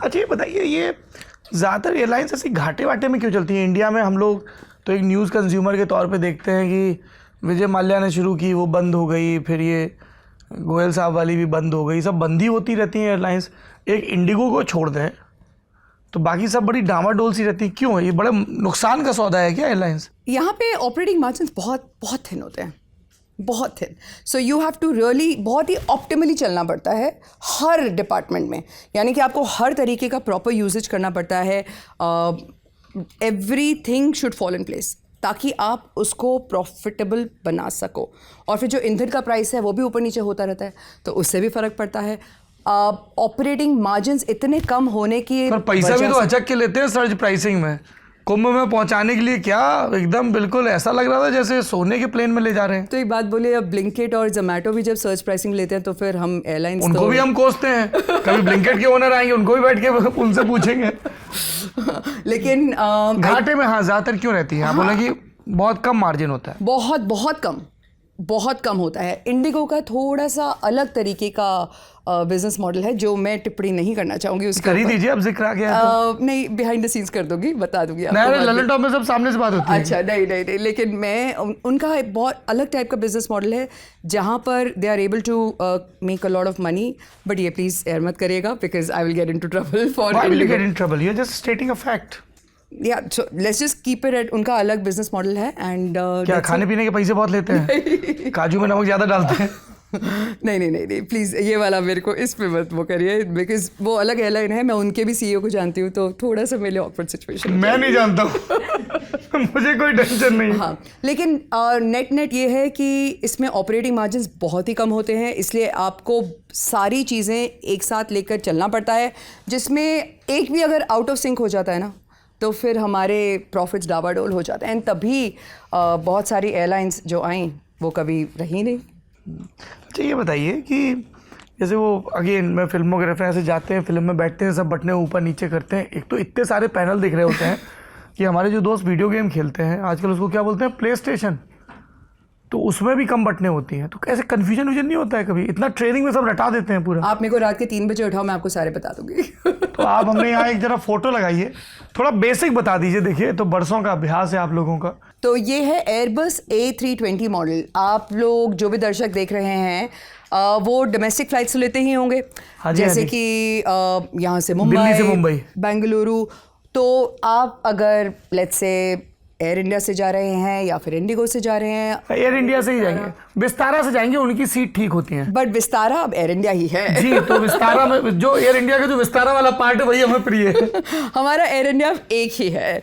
अच्छा ये बताइए, ये ज़्यादातर एयरलाइंस ऐसी घाटे वाटे में क्यों चलती हैं? इंडिया में हम लोग तो एक न्यूज़ कंज्यूमर के तौर पे देखते हैं कि विजय माल्या ने शुरू की, वो बंद हो गई, फिर ये गोयल साहब वाली भी बंद हो गई, सब बंद ही होती रहती हैं एयरलाइंस। एक इंडिगो को छोड़ दें तो बाकी सब बड़ी डामाडोल सी रहती है, क्यों है ये? बड़ा नुकसान का सौदा है क्या एयरलाइंस? यहाँ पे ऑपरेटिंग मार्जिन बहुत बहुत थिन होते हैं, बहुत thin. So you have to really बहुत ही ऑप्टिमली चलना पड़ता है हर डिपार्टमेंट में, यानी कि आपको हर तरीके का प्रॉपर यूजेज करना पड़ता है। Everything should fall in place ताकि आप उसको प्रॉफिटेबल बना सको। और फिर जो ईंधन का प्राइस है वो भी ऊपर नीचे होता रहता है, तो उससे भी फ़र्क पड़ता है। ऑपरेटिंग मार्जिन्स इतने कम होने की पर पैसा भी तो अचक के लेते हैं सर्ज प्राइसिंग में। कुंभ में पहुंचाने के लिए क्या एकदम बिल्कुल ऐसा लग रहा था जैसे सोने के प्लेन में ले जा रहे हैं। तो एक बात बोले, अब ब्लिंकिट और जोमेटो भी जब सर्च प्राइसिंग लेते हैं तो फिर हम एयरलाइंस उनको भी हम कोसते हैं। कभी ब्लिंकिट के ओनर आएंगे, उनको भी बैठ के उनसे पूछेंगे। लेकिन घाटे में हाँ ज़्यादातर क्यों रहती है? आप बोले कि बहुत कम मार्जिन होता है। बहुत कम होता है। इंडिगो का थोड़ा सा अलग तरीके का बिजनेस मॉडल है जो मैं टिप्पणी नहीं करना चाहूँगी उसके कर ही दीजिए, अब जिक्र आ गया तो। नहीं, बिहाइंड द सीन्स कर दूंगी, बता दूंगी आपको। नहीं, ललन टॉप में सब सामने से बात होती है। अच्छा नहीं, लेकिन मैं उनका एक बहुत अलग टाइप का बिजनेस मॉडल है जहाँ पर they are able to make a lot of money. But ये प्लीज़ एयर मत करिएगा because I will get into trouble for. Why will you get in trouble? You're just stating a fact. So let's just keep it at. उनका अलग business model है and क्या खाने पीने के पैसे बहुत लेते हैं? काजू में नमक ज़्यादा डालते हैं? नहीं प्लीज़ ये वाला मेरे को इस पे मत वो करिए, बिकॉज वो अलग एयरलाइन है। मैं उनके भी सीईओ को जानती हूँ, तो थोड़ा सा मेरे ऑकवर्ड सिचुएशन। मैं नहीं जानता हूँ। मुझे कोई टेंशन नहीं। हाँ, लेकिन नेट ये है कि इसमें ऑपरेटिंग मार्जिन्स बहुत ही कम होते हैं, इसलिए आपको सारी चीज़ें एक साथ लेकर चलना पड़ता है, जिसमें एक भी अगर आउट ऑफ सिंक हो जाता है ना तो फिर हमारे प्रॉफिट्स डावाडोल हो जाते हैं। एंड तभी बहुत सारी एयरलाइंस जो आई वो कभी रही नहीं। अच्छा ये बताइए कि जैसे वो अगेन मैं फिल्मों के रेफरेंस से जाते हैं, फिल्म में बैठते हैं, सब बटने ऊपर नीचे करते हैं, एक तो इतने सारे पैनल दिख रहे होते हैं कि हमारे जो दोस्त वीडियो गेम खेलते हैं आजकल उसको क्या बोलते हैं, प्ले स्टेशन, तो उसमें भी कम बटने होती हैं। तो कैसे कन्फ्यूजन नहीं होता है कभी? इतना ट्रेनिंग में सब रटा देते हैं पूरा। आप मेरे को रात के 3 बजे उठाओ, मैं आपको सारे बता दूंगी। तो आप हमने यहाँ एक जरा फोटो लगाइए, थोड़ा बेसिक बता दीजिए। देखिए तो बरसों का अभ्यास है आप लोगों का। तो ये है एयरबस A320 मॉडल। आप लोग जो भी दर्शक देख रहे हैं वो डोमेस्टिक फ्लाइट्स लेते ही होंगे। जैसे कि यहाँ से दिल्ली से मुंबई, बेंगलुरु। तो आप अगर लेट्स से एयर इंडिया से जा रहे हैं या फिर इंडिगो से जा रहे हैं, एयर इंडिया से ही जाएंगे, विस्तारा से जाएंगे, उनकी सीट ठीक होती हैं। बट विस्तारा अब एयर इंडिया ही है जी। तो विस्तारा में जो एयर इंडिया का जो विस्तारा वाला पार्ट है वही हमें प्रिय है। हमारा एयर इंडिया एक ही है।